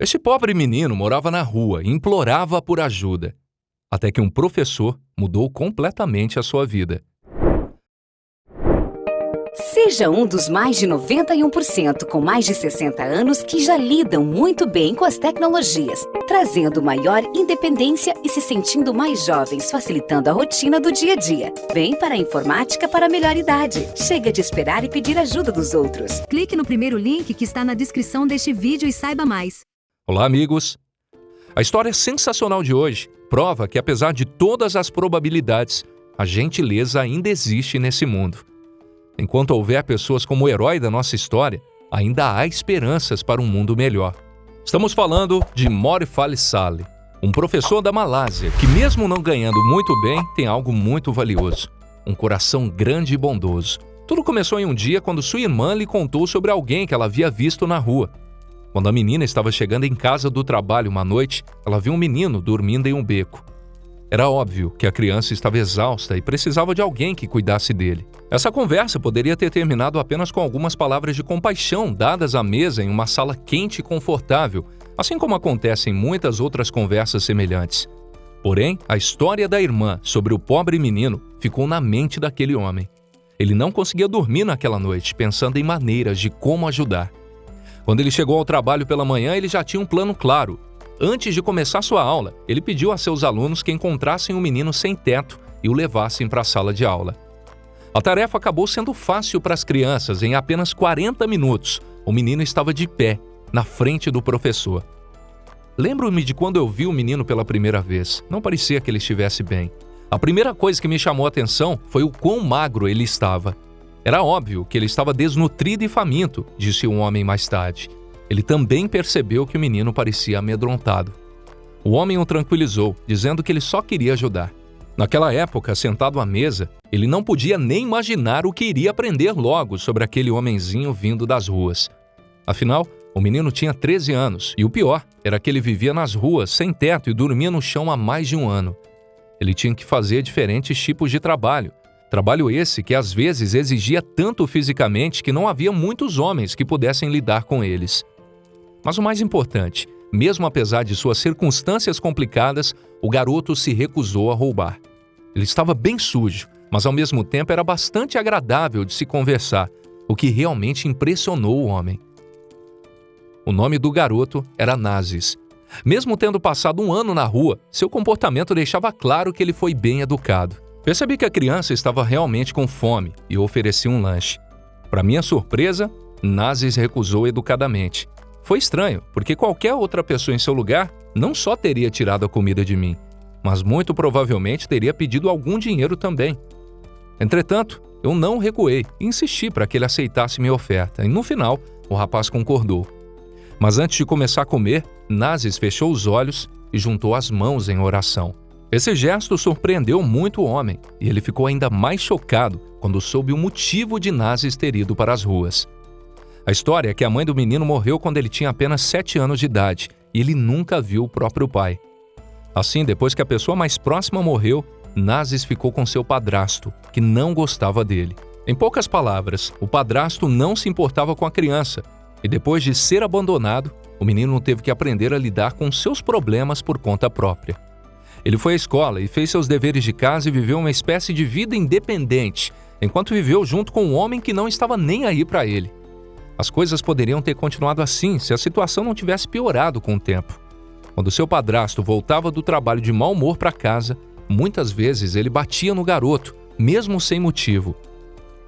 Esse pobre menino morava na rua e implorava por ajuda, até que um professor mudou completamente a sua vida. Seja um dos mais de 91% com mais de 60 anos que já lidam muito bem com as tecnologias, trazendo maior independência e se sentindo mais jovens, facilitando a rotina do dia a dia. Vem para a informática para a melhor idade. Chega de esperar e pedir ajuda dos outros. Clique no primeiro link que está na descrição deste vídeo e saiba mais. Olá, amigos! A história sensacional de hoje prova que, apesar de todas as probabilidades, a gentileza ainda existe nesse mundo. Enquanto houver pessoas como o herói da nossa história, ainda há esperanças para um mundo melhor. Estamos falando de Morifali Saleh, um professor da Malásia que, mesmo não ganhando muito bem, tem algo muito valioso: um coração grande e bondoso. Tudo começou em um dia quando sua irmã lhe contou sobre alguém que ela havia visto na rua. Quando a menina estava chegando em casa do trabalho uma noite, ela viu um menino dormindo em um beco. Era óbvio que a criança estava exausta e precisava de alguém que cuidasse dele. Essa conversa poderia ter terminado apenas com algumas palavras de compaixão dadas à mesa em uma sala quente e confortável, assim como acontece em muitas outras conversas semelhantes. Porém, a história da irmã sobre o pobre menino ficou na mente daquele homem. Ele não conseguia dormir naquela noite, pensando em maneiras de como ajudar. Quando ele chegou ao trabalho pela manhã, ele já tinha um plano claro. Antes de começar sua aula, ele pediu a seus alunos que encontrassem um menino sem teto e o levassem para a sala de aula. A tarefa acabou sendo fácil para as crianças. Em apenas 40 minutos, o menino estava de pé, na frente do professor. Lembro-me de quando eu vi o menino pela primeira vez. Não parecia que ele estivesse bem. A primeira coisa que me chamou a atenção foi o quão magro ele estava. Era óbvio que ele estava desnutrido e faminto, disse um homem mais tarde. Ele também percebeu que o menino parecia amedrontado. O homem o tranquilizou, dizendo que ele só queria ajudar. Naquela época, sentado à mesa, ele não podia nem imaginar o que iria aprender logo sobre aquele homenzinho vindo das ruas. Afinal, o menino tinha 13 anos e o pior era que ele vivia nas ruas, sem teto e dormia no chão há mais de um ano. Ele tinha que fazer diferentes tipos de trabalho. Trabalho esse que às vezes exigia tanto fisicamente que não havia muitos homens que pudessem lidar com eles. Mas o mais importante, mesmo apesar de suas circunstâncias complicadas, o garoto se recusou a roubar. Ele estava bem sujo, mas ao mesmo tempo era bastante agradável de se conversar, o que realmente impressionou o homem. O nome do garoto era Nazis. Mesmo tendo passado um ano na rua, seu comportamento deixava claro que ele foi bem educado. Percebi que a criança estava realmente com fome e ofereci um lanche. Para minha surpresa, Nazis recusou educadamente. Foi estranho, porque qualquer outra pessoa em seu lugar não só teria tirado a comida de mim, mas muito provavelmente teria pedido algum dinheiro também. Entretanto, eu não recuei e insisti para que ele aceitasse minha oferta, e no final, o rapaz concordou. Mas antes de começar a comer, Nazis fechou os olhos e juntou as mãos em oração. Esse gesto surpreendeu muito o homem, e ele ficou ainda mais chocado quando soube o motivo de Nazis ter ido para as ruas. A história é que a mãe do menino morreu quando ele tinha apenas 7 anos de idade e ele nunca viu o próprio pai. Assim, depois que a pessoa mais próxima morreu, Nazis ficou com seu padrasto, que não gostava dele. Em poucas palavras, o padrasto não se importava com a criança e depois de ser abandonado, o menino teve que aprender a lidar com seus problemas por conta própria. Ele foi à escola e fez seus deveres de casa e viveu uma espécie de vida independente, enquanto viveu junto com um homem que não estava nem aí para ele. As coisas poderiam ter continuado assim se a situação não tivesse piorado com o tempo. Quando seu padrasto voltava do trabalho de mau humor para casa, muitas vezes ele batia no garoto, mesmo sem motivo.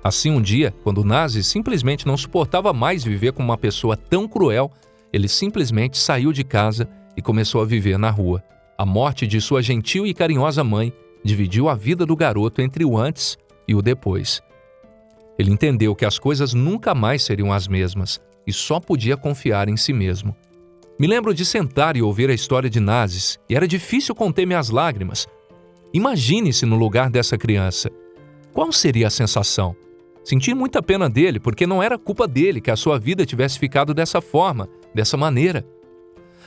Assim, um dia, quando Nazis simplesmente não suportava mais viver com uma pessoa tão cruel, ele simplesmente saiu de casa e começou a viver na rua. A morte de sua gentil e carinhosa mãe dividiu a vida do garoto entre o antes e o depois. Ele entendeu que as coisas nunca mais seriam as mesmas e só podia confiar em si mesmo. Me lembro de sentar e ouvir a história de Nazis e era difícil conter minhas lágrimas. Imagine-se no lugar dessa criança. Qual seria a sensação? Senti muita pena dele porque não era culpa dele que a sua vida tivesse ficado dessa forma, dessa maneira.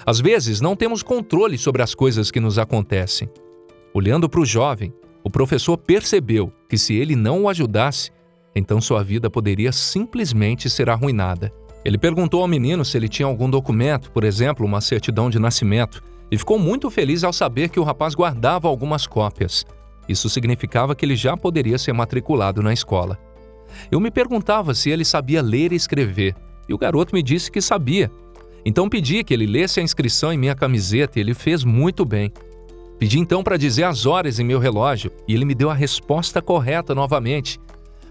Às vezes não temos controle sobre as coisas que nos acontecem. Olhando para o jovem, o professor percebeu que se ele não o ajudasse, então sua vida poderia simplesmente ser arruinada. Ele perguntou ao menino se ele tinha algum documento, por exemplo, uma certidão de nascimento, e ficou muito feliz ao saber que o rapaz guardava algumas cópias. Isso significava que ele já poderia ser matriculado na escola. Eu me perguntava se ele sabia ler e escrever, e o garoto me disse que sabia. Então pedi que ele lesse a inscrição em minha camiseta e ele fez muito bem. Pedi então para dizer as horas em meu relógio e ele me deu a resposta correta novamente.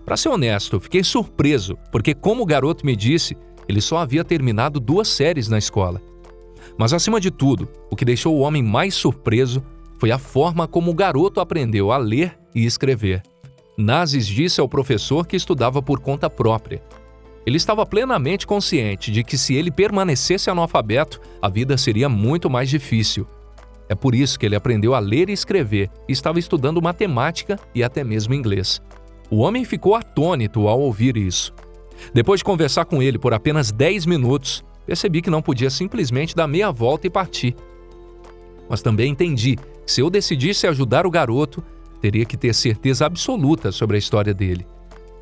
Para ser honesto, fiquei surpreso, porque como o garoto me disse, ele só havia terminado 2 séries na escola. Mas acima de tudo, o que deixou o homem mais surpreso foi a forma como o garoto aprendeu a ler e escrever. Nazis disse ao professor que estudava por conta própria. Ele estava plenamente consciente de que se ele permanecesse analfabeto, a vida seria muito mais difícil. É por isso que ele aprendeu a ler e escrever e estava estudando matemática e até mesmo inglês. O homem ficou atônito ao ouvir isso. Depois de conversar com ele por apenas 10 minutos, percebi que não podia simplesmente dar meia volta e partir. Mas também entendi que se eu decidisse ajudar o garoto, teria que ter certeza absoluta sobre a história dele.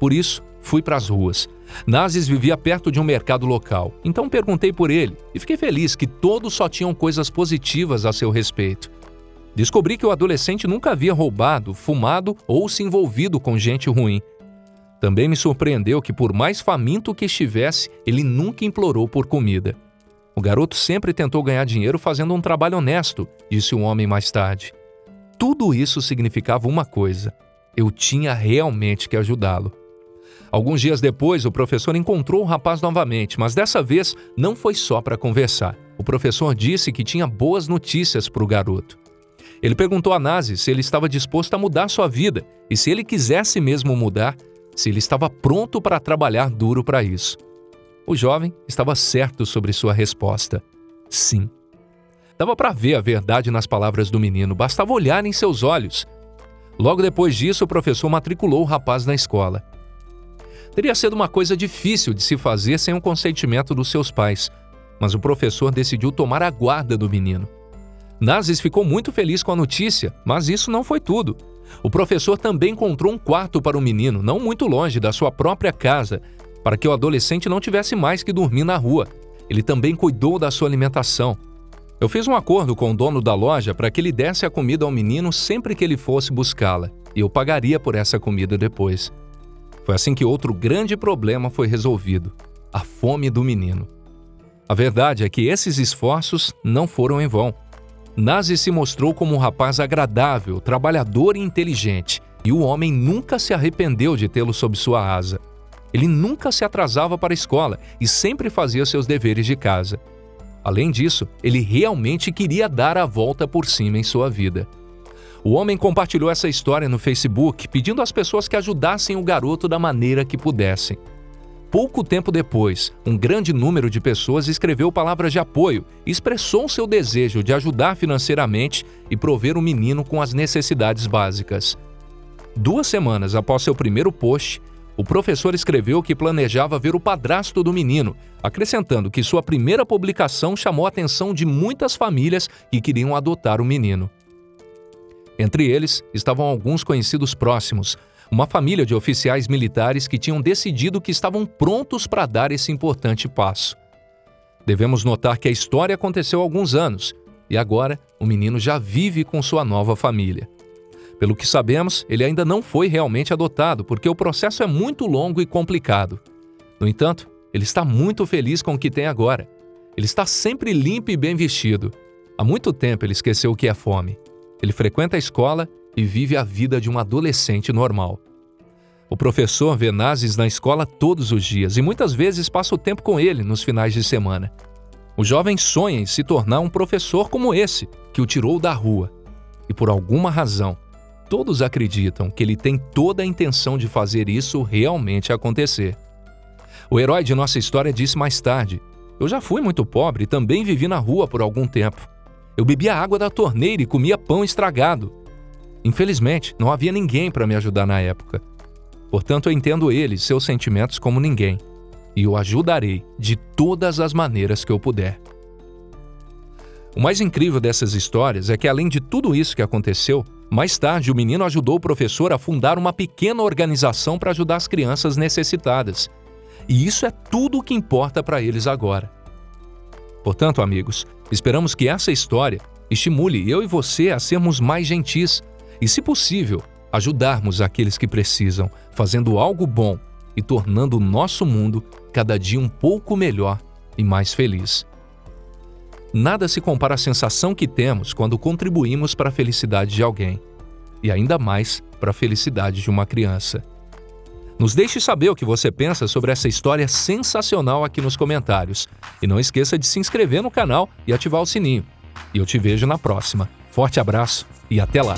Por isso, fui para as ruas. Nazis vivia perto de um mercado local, então perguntei por ele e fiquei feliz que todos só tinham coisas positivas a seu respeito. Descobri que o adolescente nunca havia roubado, fumado ou se envolvido com gente ruim. Também me surpreendeu que, por mais faminto que estivesse, ele nunca implorou por comida. O garoto sempre tentou ganhar dinheiro fazendo um trabalho honesto, disse um homem mais tarde. Tudo isso significava uma coisa: eu tinha realmente que ajudá-lo. Alguns dias depois, o professor encontrou o rapaz novamente, mas dessa vez não foi só para conversar. O professor disse que tinha boas notícias para o garoto. Ele perguntou a Nazis se ele estava disposto a mudar sua vida e, se ele quisesse mesmo mudar, se ele estava pronto para trabalhar duro para isso. O jovem estava certo sobre sua resposta. Sim. Dava para ver a verdade nas palavras do menino, bastava olhar em seus olhos. Logo depois disso, o professor matriculou o rapaz na escola. Teria sido uma coisa difícil de se fazer sem o consentimento dos seus pais, mas o professor decidiu tomar a guarda do menino. Nazis ficou muito feliz com a notícia, mas isso não foi tudo. O professor também encontrou um quarto para o menino, não muito longe da sua própria casa, para que o adolescente não tivesse mais que dormir na rua. Ele também cuidou da sua alimentação. Eu fiz um acordo com o dono da loja para que ele desse a comida ao menino sempre que ele fosse buscá-la, e eu pagaria por essa comida depois. Foi assim que outro grande problema foi resolvido: a fome do menino. A verdade é que esses esforços não foram em vão. Nazis se mostrou como um rapaz agradável, trabalhador e inteligente, e o homem nunca se arrependeu de tê-lo sob sua asa. Ele nunca se atrasava para a escola e sempre fazia seus deveres de casa. Além disso, ele realmente queria dar a volta por cima em sua vida. O homem compartilhou essa história no Facebook, pedindo às pessoas que ajudassem o garoto da maneira que pudessem. Pouco tempo depois, um grande número de pessoas escreveu palavras de apoio e expressou seu desejo de ajudar financeiramente e prover o menino com as necessidades básicas. 2 semanas após seu primeiro post, o professor escreveu que planejava ver o padrasto do menino, acrescentando que sua primeira publicação chamou a atenção de muitas famílias que queriam adotar o menino. Entre eles estavam alguns conhecidos próximos, uma família de oficiais militares que tinham decidido que estavam prontos para dar esse importante passo. Devemos notar que a história aconteceu há alguns anos e agora o menino já vive com sua nova família. Pelo que sabemos, ele ainda não foi realmente adotado, porque o processo é muito longo e complicado. No entanto, ele está muito feliz com o que tem agora. Ele está sempre limpo e bem vestido. Há muito tempo ele esqueceu o que é fome. Ele frequenta a escola e vive a vida de um adolescente normal. O professor vê Nazis na escola todos os dias e muitas vezes passa o tempo com ele nos finais de semana. O jovem sonha em se tornar um professor como esse, que o tirou da rua. E por alguma razão, todos acreditam que ele tem toda a intenção de fazer isso realmente acontecer. O herói de nossa história disse mais tarde: "Eu já fui muito pobre e também vivi na rua por algum tempo. Eu bebia água da torneira e comia pão estragado. Infelizmente, não havia ninguém para me ajudar na época. Portanto, eu entendo ele e seus sentimentos como ninguém, e o ajudarei de todas as maneiras que eu puder." O mais incrível dessas histórias é que, além de tudo isso que aconteceu, mais tarde o menino ajudou o professor a fundar uma pequena organização para ajudar as crianças necessitadas. e isso é tudo o que importa para eles agora. Portanto, amigos, esperamos que essa história estimule eu e você a sermos mais gentis e, se possível, ajudarmos aqueles que precisam, fazendo algo bom e tornando o nosso mundo cada dia um pouco melhor e mais feliz. Nada se compara à sensação que temos quando contribuímos para a felicidade de alguém, e ainda mais para a felicidade de uma criança. Nos deixe saber o que você pensa sobre essa história sensacional aqui nos comentários. E não esqueça de se inscrever no canal e ativar o sininho. E eu te vejo na próxima. Forte abraço e até lá!